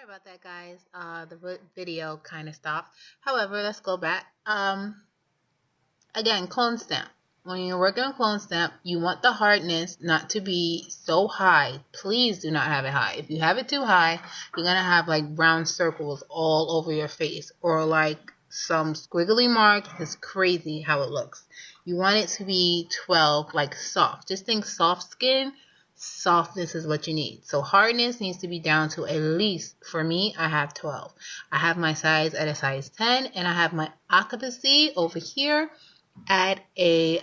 Sorry about that, guys. The video kind of stopped. However, let's go back. Again, clone stamp. When you're working on clone stamp, you want the hardness not to be so high. Please do not have it high. If you have it too high, you're going to have like brown circles all over your face or like some squiggly mark. It's crazy how it looks. You want it to be 12, like soft. Just think soft skin. Softness is what you need. So hardness needs to be down to at least, for me, I have 12. I have my size at a size 10 and I have my occupancy over here at a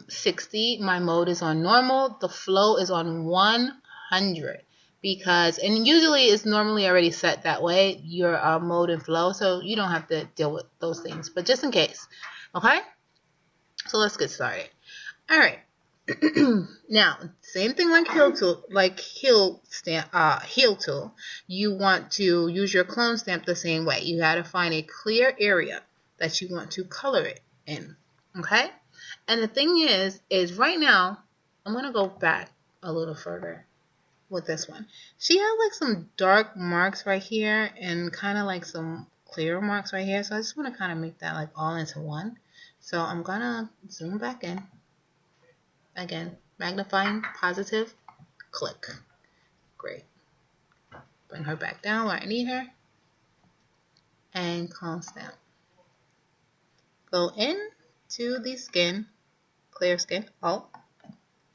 60. My mode is on normal. The flow is on 100 because, and usually it's normally already set that way, your mode and flow, so you don't have to deal with those things, but just in case. Okay, so let's get started. All right. Now, same thing like heel tool, heel tool. You want to use your clone stamp the same way. You got to find a clear area that you want to color it in. Okay? And the thing is right now, I'm going to go back a little further with this one. She has like some dark marks right here and kind of like some clear marks right here. So I just want to kind of make that like all into one. So I'm going to zoom back in. Again, magnifying, positive, click. Great. Bring her back down where I need her. And clone stamp. Go in to the skin, clear skin, Alt,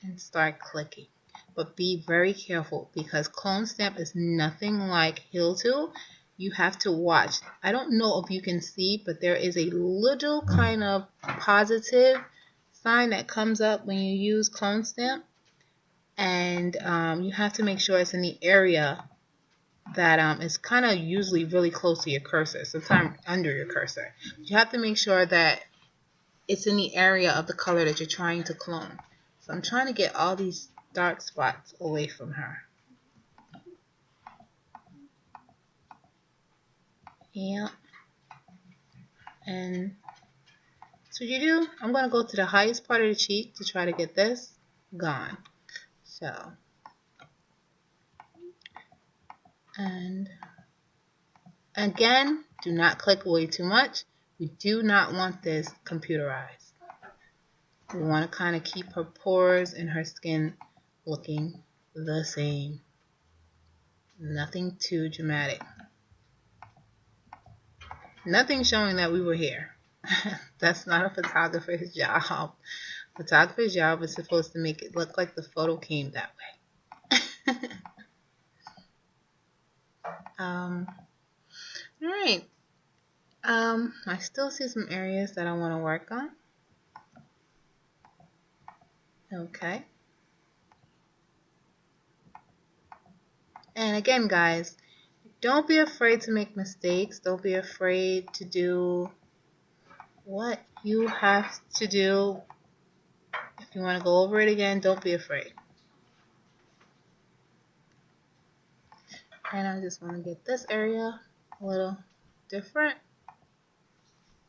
and start clicking. But be very careful because clone stamp is nothing like heel tool. You have to watch. I don't know if you can see, but there is a little kind of positive sign that comes up when you use clone stamp, and you have to make sure it's in the area that is kind of usually really close to your cursor, sometimes under your cursor. But you have to make sure that it's in the area of the color that you're trying to clone. So I'm trying to get all these dark spots away from her. Yeah. And so what you do, I'm going to go to the highest part of the cheek to try to get this gone. So, and again, do not click way too much. We do not want this computerized. We want to kind of keep her pores and her skin looking the same. Nothing too dramatic. Nothing showing that we were here. That's not a photographer's job. Photographer's job is supposed to make it look like the photo came that way. Alright. I still see some areas that I want to work on. Okay. And again, guys, don't be afraid to make mistakes. Don't be afraid to do what you have to do. If you want to go over it again, don't be afraid. And I just want to get this area a little different.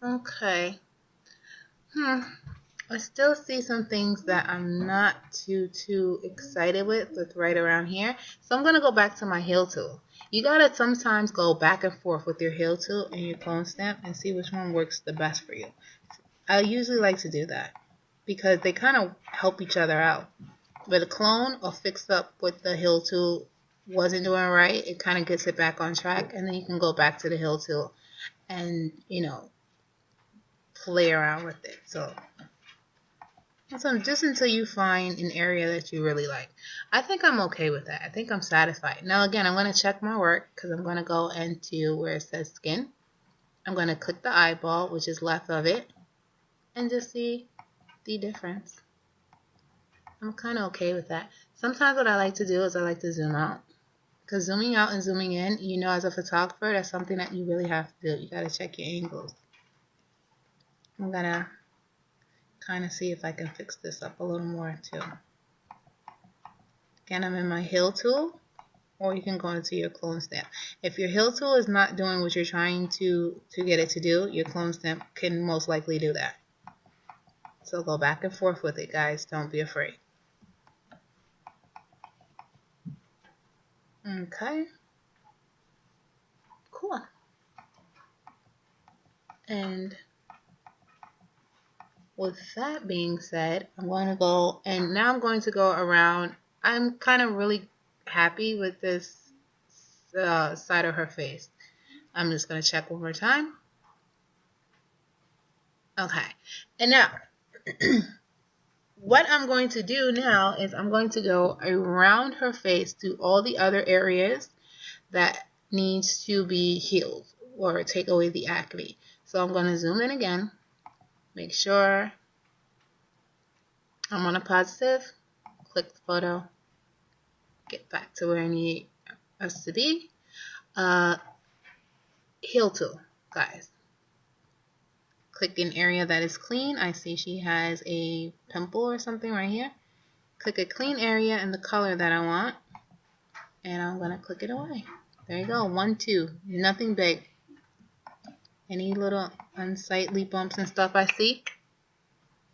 Okay. I still see some things that I'm not too excited with right around here. So I'm going to go back to my heel tool. You got to sometimes go back and forth with your heel tool and your clone stamp and see which one works the best for you. I usually like to do that because they kind of help each other out. But a clone or fix up what the heel tool wasn't doing right, it kind of gets it back on track, and then you can go back to the heel tool and, you know, play around with it. So just until you find an area that you really like. I think I'm okay with that. I think I'm satisfied. Now again, I'm going to check my work because I'm going to go into where it says skin. I'm going to click the eyeball, which is left of it, and just see the difference. I'm kind of okay with that. Sometimes what I like to do is I like to zoom out. Because zooming out and zooming in, you know, as a photographer, that's something that you really have to do. You got to check your angles. I'm going to kind of see if I can fix this up a little more too. Again, I'm in my heel tool, or you can go into your clone stamp. If your heel tool is not doing what you're trying to get it to do, your clone stamp can most likely do that. So go back and forth with it, guys. Don't be afraid. Okay. And with that being said, I'm going to go, and now I'm going to go around. I'm kind of really happy with this side of her face. I'm just going to check one more time. Okay, and now what I'm going to do now is I'm going to go around her face to all the other areas that needs to be healed or take away the acne. So I'm going to zoom in again, make sure I'm on a positive, click the photo, get back to where I need us to be. Heal tool, guys. Click an area that is clean. I see she has a pimple or something right here. Click a clean area in the color that I want, and I'm going to click it away. There you go, 1, 2, nothing big. Any little unsightly bumps and stuff I see,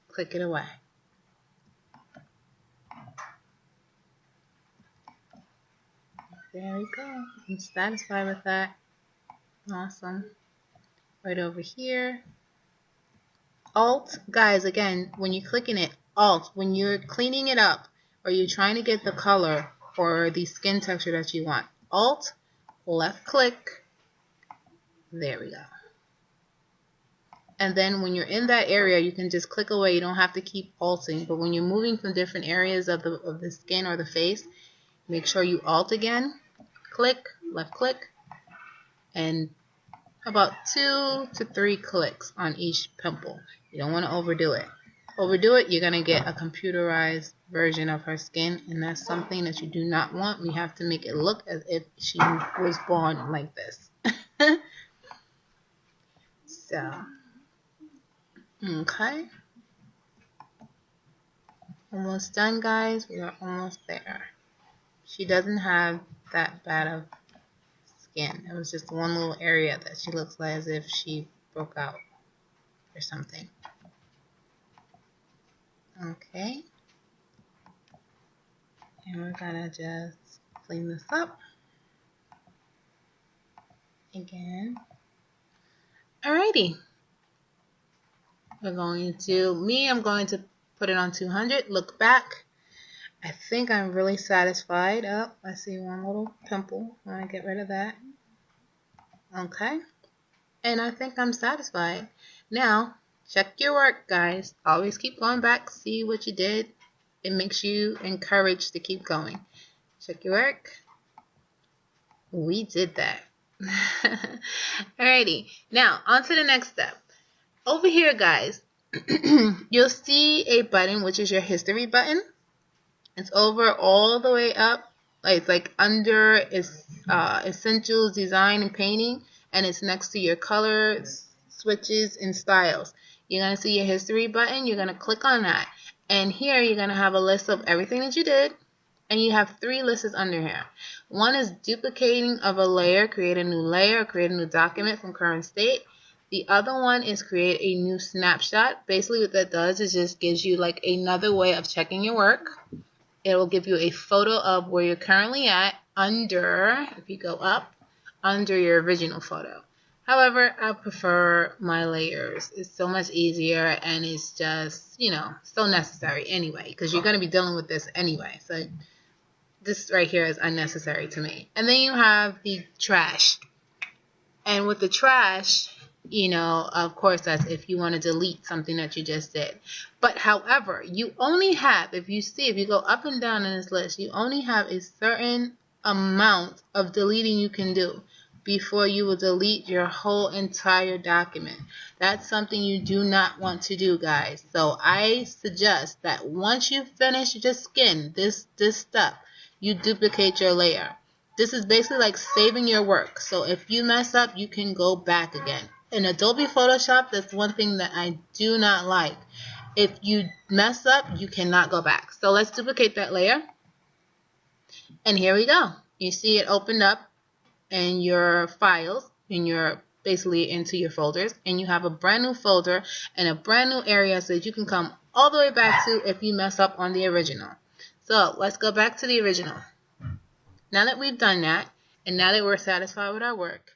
click it away. There we go. I'm satisfied with that. Awesome. Right over here. Alt, guys, again, when you're clicking it, Alt, when you're cleaning it up or you're trying to get the color or the skin texture that you want, Alt, left click. There we go. And then when you're in that area, you can just click away. You don't have to keep alting. But when you're moving from different areas of the skin or the face, make sure you alt again. Click, left click, and about 2 to 3 clicks on each pimple. You don't want to overdo it. Overdo it, you're going to get a computerized version of her skin, and that's something that you do not want. We have to make it look as if she was born like this. So, okay. Almost done, guys. We are almost there. She doesn't have that bad of skin. It was just one little area that she looks like as if she broke out or something. Okay. And we're gonna just clean this up again. Alrighty. We're going to, I'm going to put it on 200. Look back. I think I'm really satisfied. Oh, I see one little pimple. I want to get rid of that. Okay. And I think I'm satisfied. Now, check your work, guys. Always keep going back. See what you did. It makes you encouraged to keep going. Check your work. We did that. Alrighty. Now, on to the next step. Over here, guys, you'll see a button, which is your history button. It's over all the way up. It's like under essentials, design, and painting. And it's next to your colors, switches, and styles. You're going to see your history button. You're going to click on that. And here you're going to have a list of everything that you did. And you have 3 lists under here. One is duplicating of a layer, create a new layer, create a new document from current state. The other one is create a new snapshot. Basically what that does is just gives you like another way of checking your work. It will give you a photo of where you're currently at under, if you go up, under your original photo. However, I prefer my layers. It's so much easier and it's just, so necessary anyway because you're going to be dealing with this anyway. So this right here is unnecessary to me. And then you have the trash. And with the trash, of course, that's if you want to delete something that you just did. But however, you only have, if you go up and down in this list, you only have a certain amount of deleting you can do before you will delete your whole entire document. That's something you do not want to do, guys. So I suggest that once you finish your skin, this step, you duplicate your layer. This is basically like saving your work. So if you mess up, you can go back again. In Adobe Photoshop, that's one thing that I do not like. If you mess up, you cannot go back. So let's duplicate that layer. And here we go. You see it opened up in your files, basically into your folders. And you have a brand new folder and a brand new area so that you can come all the way back to if you mess up on the original. So let's go back to the original. Now that we've done that, and now that we're satisfied with our work,